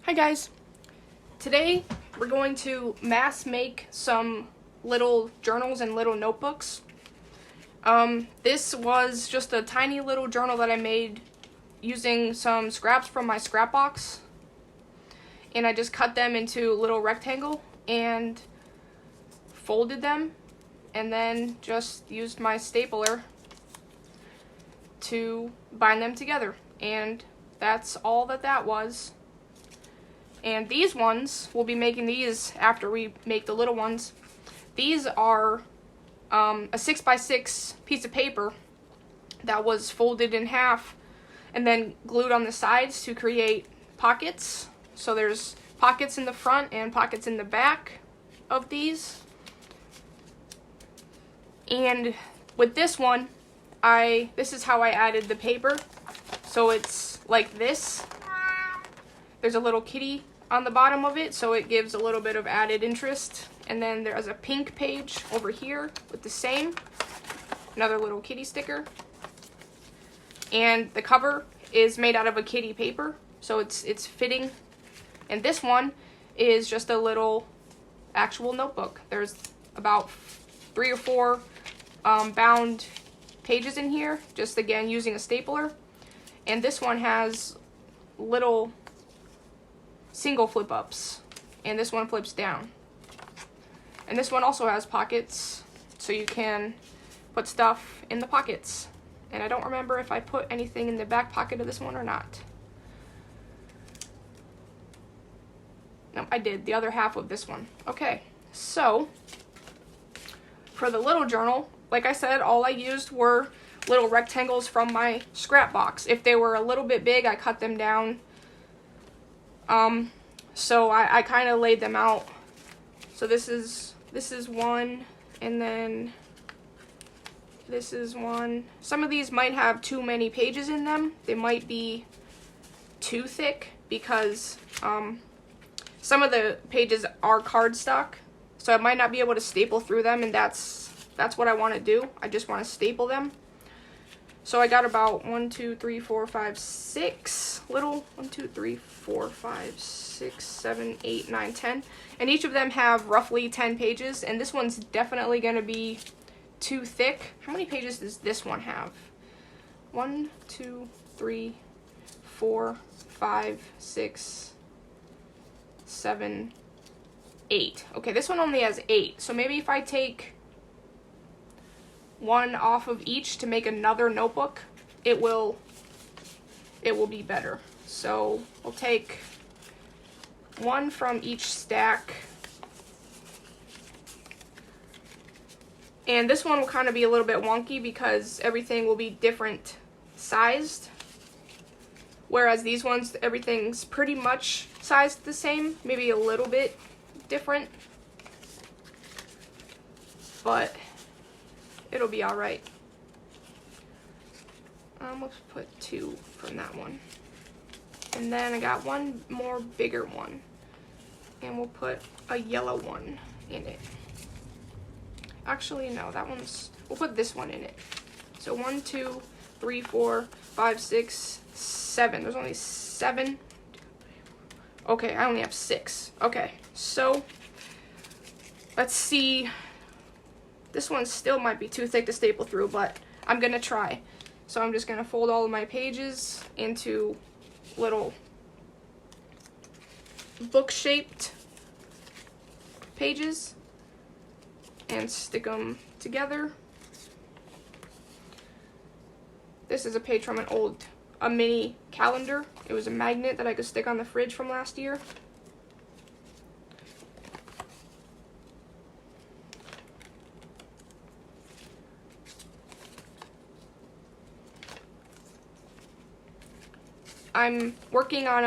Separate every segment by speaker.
Speaker 1: Hi guys, today we're going to mass make some little journals and little notebooks. This was just a tiny little journal that I made using some scraps from my scrap box, and I just cut them into a little rectangle and folded them, and then just used my stapler to bind them together, and that's all that was. And these ones, we'll be making these after we make the little ones. These are a 6x6 piece of paper that was folded in half and then glued on the sides to create pockets. So there's pockets in the front and pockets in the back of these. And with this one, this is how I added the paper. So it's like this. There's a little kitty on the bottom of it, so it gives a little bit of added interest. And then there's a pink page over here with the same, another little kitty sticker. And the cover is made out of a kitty paper, so it's fitting. And this one is just a little actual notebook. There's about 3 or 4 bound pages in here, just again using a stapler. And this one has little single flip ups, and this one flips down. And this one also has pockets, so you can put stuff in the pockets. And I don't remember if I put anything in the back pocket of this one or not. No, I did, the other half of this one. Okay, so for the little journal, like I said, all I used were little rectangles from my scrap box. If they were a little bit big, I cut them down. So I kind of laid them out. So this is one, and then this is one. Some of these might have too many pages in them. They might be too thick because some of the pages are cardstock, so I might not be able to staple through them, and that's what I want to do. I just want to staple them. So I got about 1, 2, 3, 4, 5, 6 little 1, 2, 3, 4, 5, 6, 7, 8, 9, 10. And each of them have roughly 10 pages, and this one's definitely going to be too thick. How many pages does this one have? 1, 2, 3, 4, 5, 6, 7, 8. Okay, this one only has 8. So maybe if I take one off of each to make another notebook, it will be better. So we'll take one from each stack, and this one will kind of be a little bit wonky because everything will be different sized, whereas these ones, everything's pretty much sized the same, maybe a little bit different, but it'll be all right. Let's put 2 from that one. And then I got one more bigger one, and we'll put a yellow one in it. Actually, no, we'll put this one in it. So 1, 2, 3, 4, 5, 6, 7. There's only 7. Okay, I only have 6. Okay, so let's see. This one still might be too thick to staple through, but I'm gonna try. So I'm just gonna fold all of my pages into little book-shaped pages and stick them together. This is a page from a mini calendar. It was a magnet that I could stick on the fridge from last year. I'm working on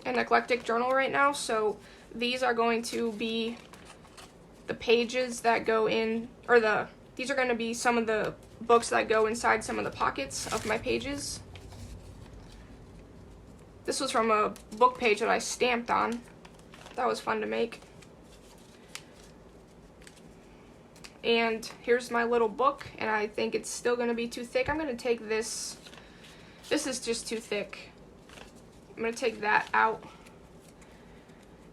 Speaker 1: an eclectic journal right now, so these are going to be the pages that go in, or these are going to be some of the books that go inside some of the pockets of my pages. This was from a book page that I stamped on. That was fun to make. And here's my little book, and I think it's still going to be too thick. I'm going to take this. This is just too thick. I'm going to take that out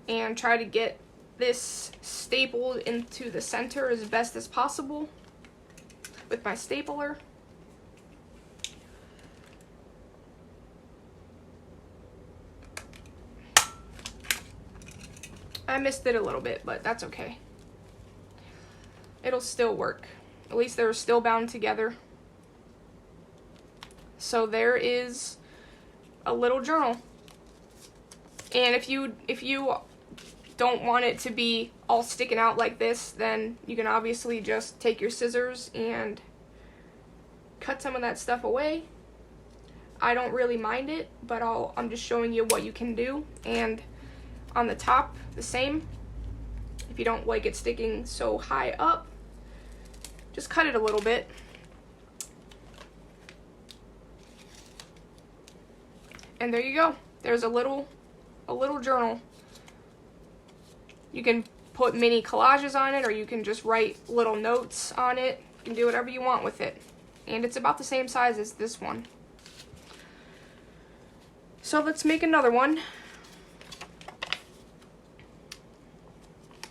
Speaker 1: and try to get this stapled into the center as best as possible with my stapler. I missed it a little bit, but that's okay. It'll still work. At least they're still bound together. So there is a little journal. And if you don't want it to be all sticking out like this, then you can obviously just take your scissors and cut some of that stuff away. I don't really mind it, but I'm just showing you what you can do. And on the top, the same. If you don't like it sticking so high up, just cut it a little bit. And there you go. There's a little journal. You can put mini collages on it, or you can just write little notes on it. You can do whatever you want with it. And it's about the same size as this one. So let's make another one.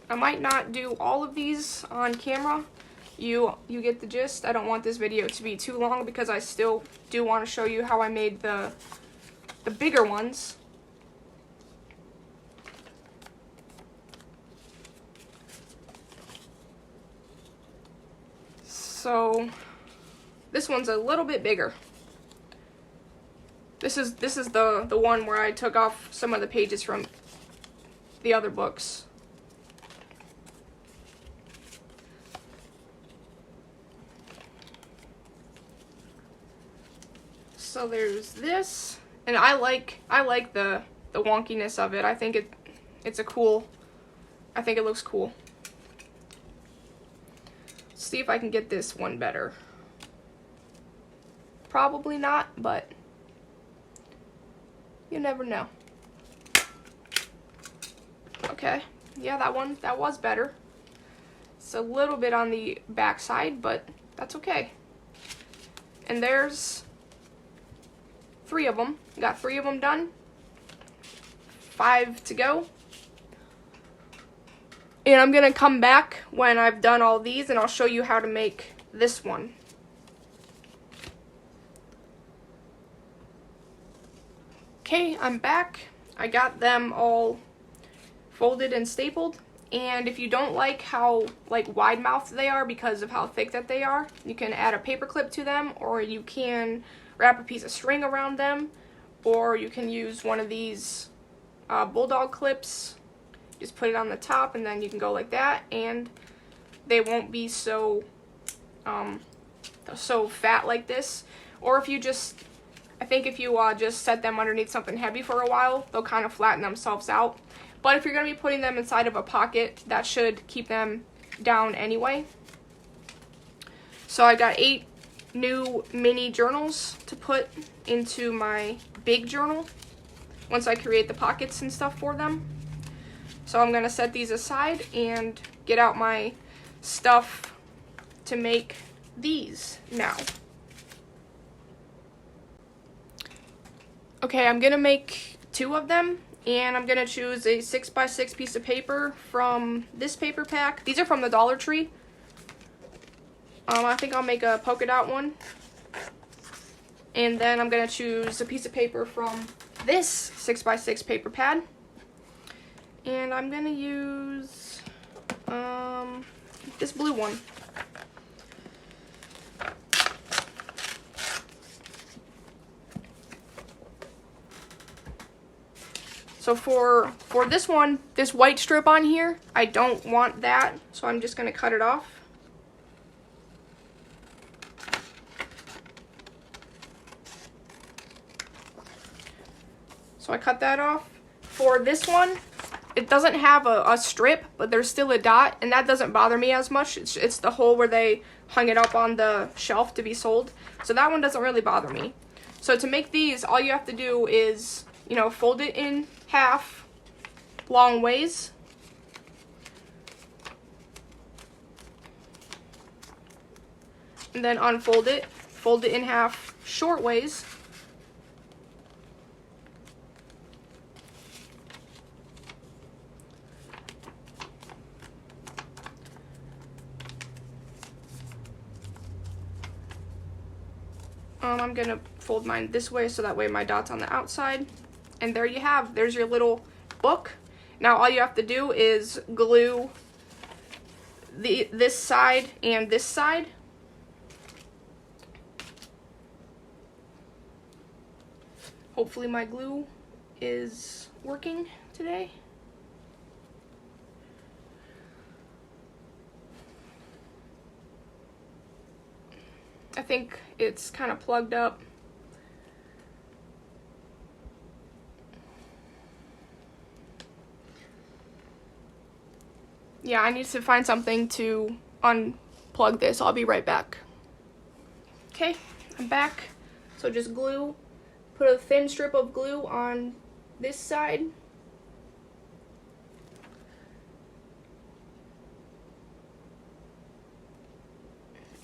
Speaker 1: I might not do all of these on camera. You get the gist. I don't want this video to be too long because I still do want to show you how I made the bigger ones. So this one's a little bit bigger. This is the one where I took off some of the pages from the other books. So there's this, and I like the wonkiness of it. I think it's a cool. I think it looks cool. Let's see if I can get this one better. Probably not, but you never know. Okay, yeah, that was better. It's a little bit on the back side, but that's okay. And there's 3 of them. Got 3 of them done. 5 to go. And I'm gonna come back when I've done all these and I'll show you how to make this one. Okay, I'm back. I got them all folded and stapled. And if you don't like how wide mouthed they are because of how thick that they are, you can add a paper clip to them, or you can wrap a piece of string around them, or you can use one of these bulldog clips. Just put it on the top and then you can go like that, and they won't be so fat like this. Or if you just, I think if you just set them underneath something heavy for a while, they'll kind of flatten themselves out. But if you're going to be putting them inside of a pocket, that should keep them down anyway. So I got 8 new mini journals to put into my big journal once I create the pockets and stuff for them. So I'm going to set these aside and get out my stuff to make these now. Okay, I'm going to make 2 of them. And I'm going to choose a 6x6 piece of paper from this paper pack. These are from the Dollar Tree. I think I'll make a polka dot one. And then I'm going to choose a piece of paper from this 6x6 paper pad. And I'm going to use this blue one. So for this one, this white strip on here, I don't want that, so I'm just going to cut it off. So I cut that off. For this one, it doesn't have a strip, but there's still a dot, and that doesn't bother me as much. It's the hole where they hung it up on the shelf to be sold. So that one doesn't really bother me. So to make these, all you have to do is, you know, fold it in half long ways. And then unfold it, fold it in half short ways. I'm gonna fold mine this way so that way my dot's on the outside. And there you have, there's your little book. Now all you have to do is glue this side and this side. Hopefully my glue is working today. I think it's kind of plugged up. Yeah, I need to find something to unplug this. I'll be right back. Okay, I'm back. So just glue, put a thin strip of glue on this side.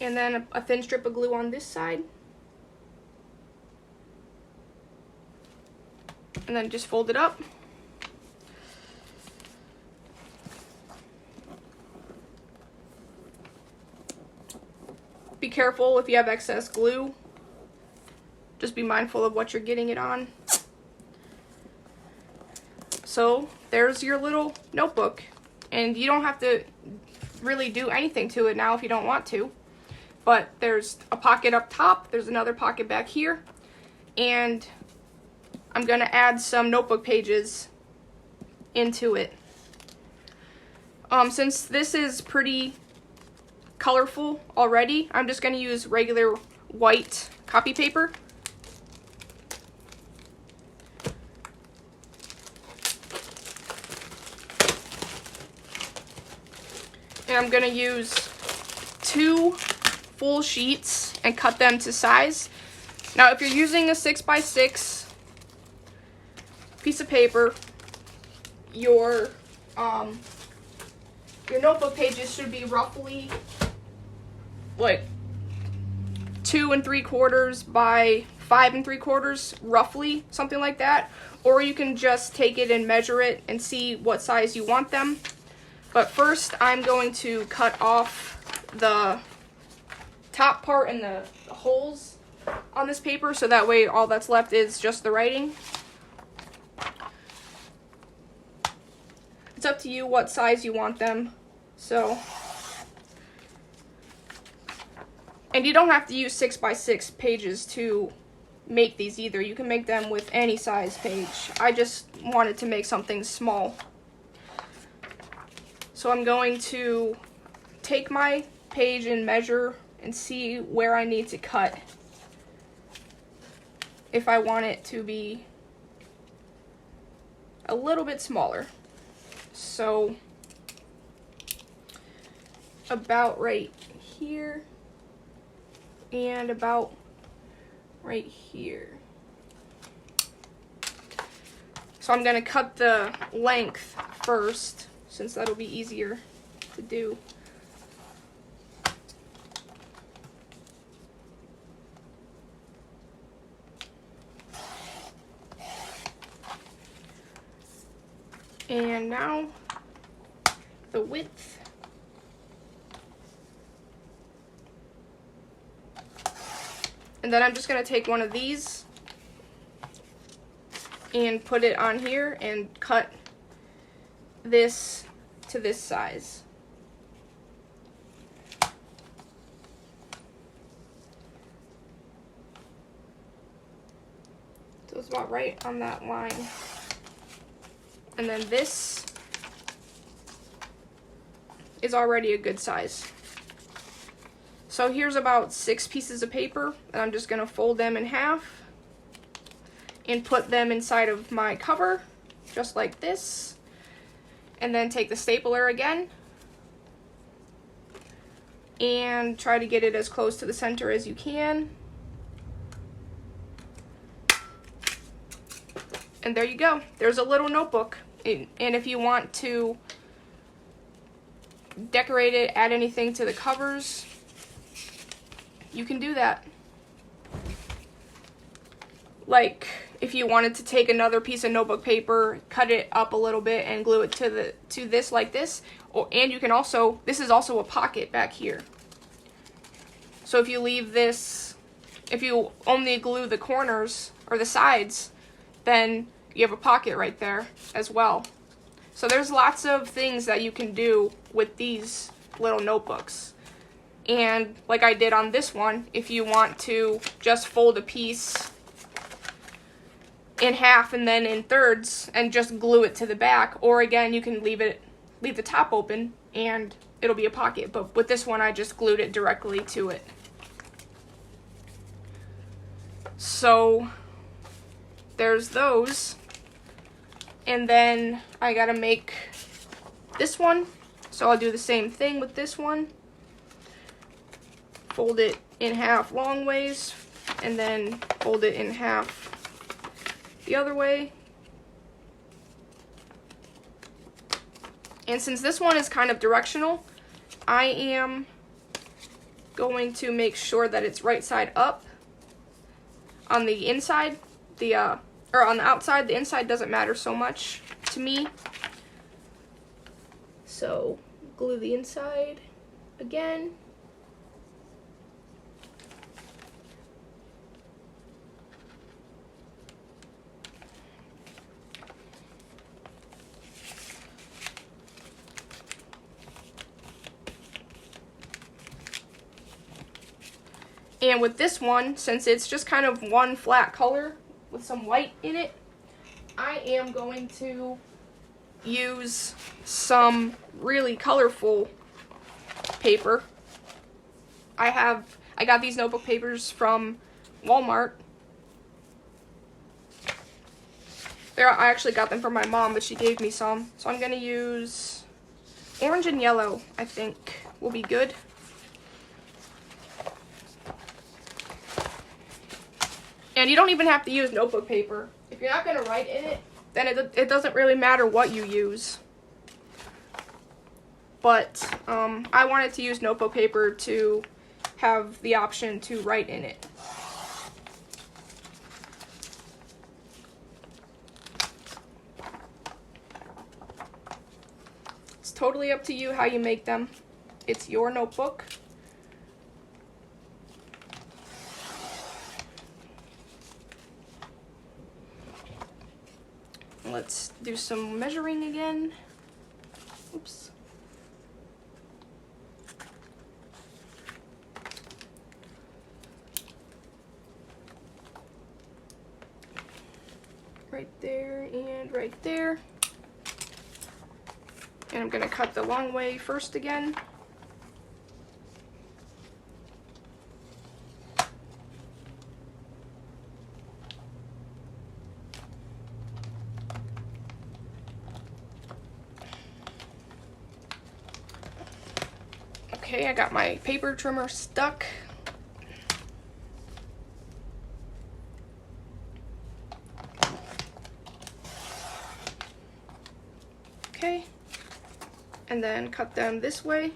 Speaker 1: And then a thin strip of glue on this side. And then just fold it up. Be careful if you have excess glue. Just be mindful of what you're getting it on. So there's your little notebook. And you don't have to really do anything to it now if you don't want to. But there's a pocket up top, there's another pocket back here, and I'm gonna add some notebook pages into it. Since this is pretty colorful already, I'm just gonna use regular white copy paper. And I'm gonna use 2 full sheets and cut them to size. Now if you're using a 6x6 piece of paper, your notebook pages should be roughly like 2 3/4 by 5 3/4, roughly, something like that. Or you can just take it and measure it and see what size you want them. But first I'm going to cut off the top part and the holes on this paper so that way all that's left is just the writing. It's up to you what size you want them. So, and you don't have to use 6x6 pages to make these either. You can make them with any size page. I just wanted to make something small. So I'm going to take my page and measure and see where I need to cut if I want it to be a little bit smaller. So about right here and about right here. So I'm gonna cut the length first since that'll be easier to do. And now the width. And then I'm just going to take one of these and put it on here and cut this to this size. So it's about right on that line. And then this is already a good size. So here's about 6 pieces of paper, and I'm just gonna fold them in half and put them inside of my cover, just like this. And then take the stapler again and try to get it as close to the center as you can. And there you go. There's a little notebook. And if you want to decorate it, add anything to the covers, you can do that. Like if you wanted to take another piece of notebook paper, cut it up a little bit and glue it to this like this, and you can also, this is also a pocket back here. So if you leave this if you only glue the corners or the sides, then you have a pocket right there as well. So there's lots of things that you can do with these little notebooks. And like I did on this one, if you want to just fold a piece in half and then in thirds and just glue it to the back, or again, you can leave the top open and it'll be a pocket. But with this one, I just glued it directly to it. So there's those. And then I gotta make this one. So I'll do the same thing with this one. Fold it in half long ways, and then fold it in half the other way. And since this one is kind of directional, I am going to make sure that it's right side up on the inside. Or on the outside. The inside doesn't matter so much to me. So glue the inside again. And with this one, since it's just kind of one flat color with some white in it, I am going to use some really colorful paper. I got these notebook papers from Walmart. I actually got them from my mom, but she gave me some. So I'm gonna use orange and yellow, I think will be good. And you don't even have to use notebook paper. If you're not going to write in it, then it doesn't really matter what you use. But I wanted to use notebook paper to have the option to write in it. It's totally up to you how you make them. It's your notebook. Let's do some measuring again. Oops. Right there and right there. And I'm gonna cut the long way first again. Okay, I got my paper trimmer stuck. Okay, and then cut them this way.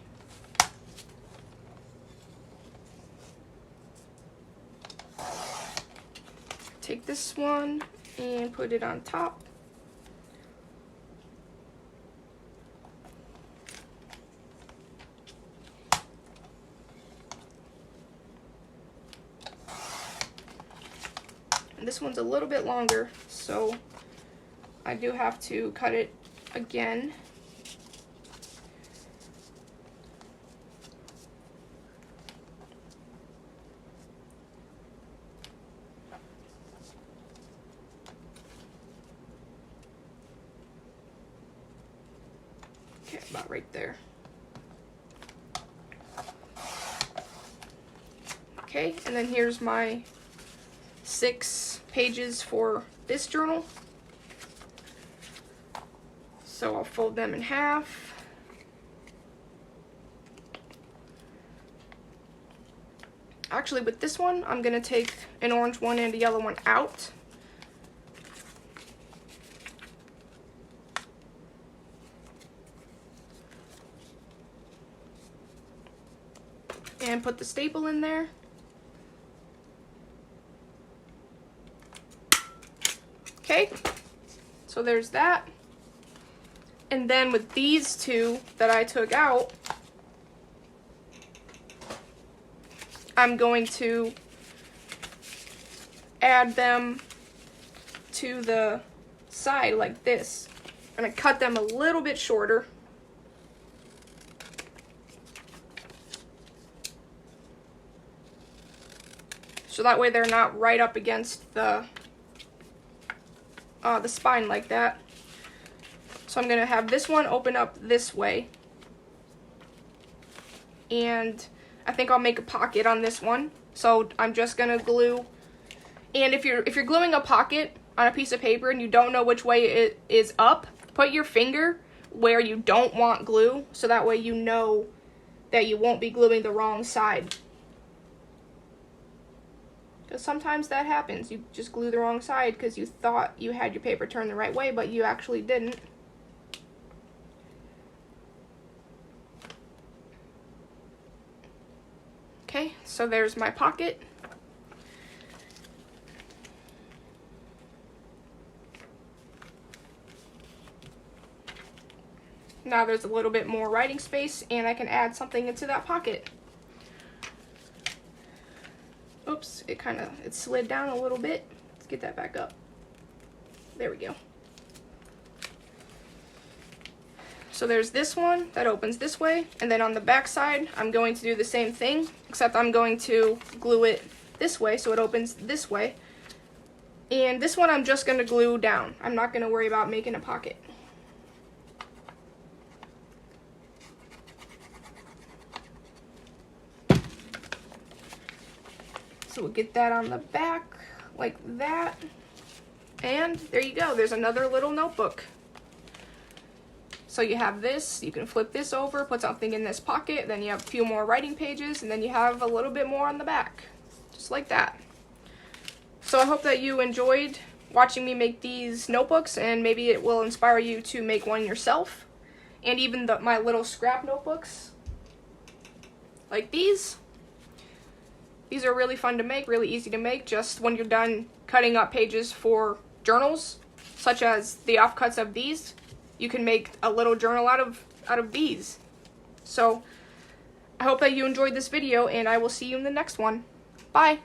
Speaker 1: Take this one and put it on top. And this one's a little bit longer, so I do have to cut it again. Okay, about right there. Okay, and then here's my 6 pages for this journal. So I'll fold them in half. Actually, with this one, I'm gonna take an orange one and a yellow one out. And put the staple in there. Okay, so there's that. And then with these two that I took out, I'm going to add them to the side like this. I'm going to cut them a little bit shorter. So that way they're not right up against the spine like that. So I'm going to have this one open up this way. And I think I'll make a pocket on this one. So I'm just going to glue. And if you're gluing a pocket on a piece of paper and you don't know which way it is up, put your finger where you don't want glue, so that way you know that you won't be gluing the wrong side. Because sometimes that happens. You just glue the wrong side because you thought you had your paper turned the right way, but you actually didn't. Okay, so there's my pocket. Now there's a little bit more writing space and I can add something into that pocket. Oops, it slid down a little bit. Let's get that back up. There we go. So there's this one that opens this way, and then on the back side, I'm going to do the same thing, except I'm going to glue it this way so it opens this way. And this one I'm just going to glue down. I'm not going to worry about making a pocket. So we'll get that on the back like that. And there you go. There's another little notebook. So you have this, you can flip this over, put something in this pocket, then you have a few more writing pages, and then you have a little bit more on the back. Just like that. So I hope that you enjoyed watching me make these notebooks, and maybe it will inspire you to make one yourself. And even my little scrap notebooks, like these. These are really fun to make, really easy to make, just when you're done cutting up pages for journals, such as the offcuts of these. You can make a little journal out of these. So I hope that you enjoyed this video, and I will see you in the next one. Bye!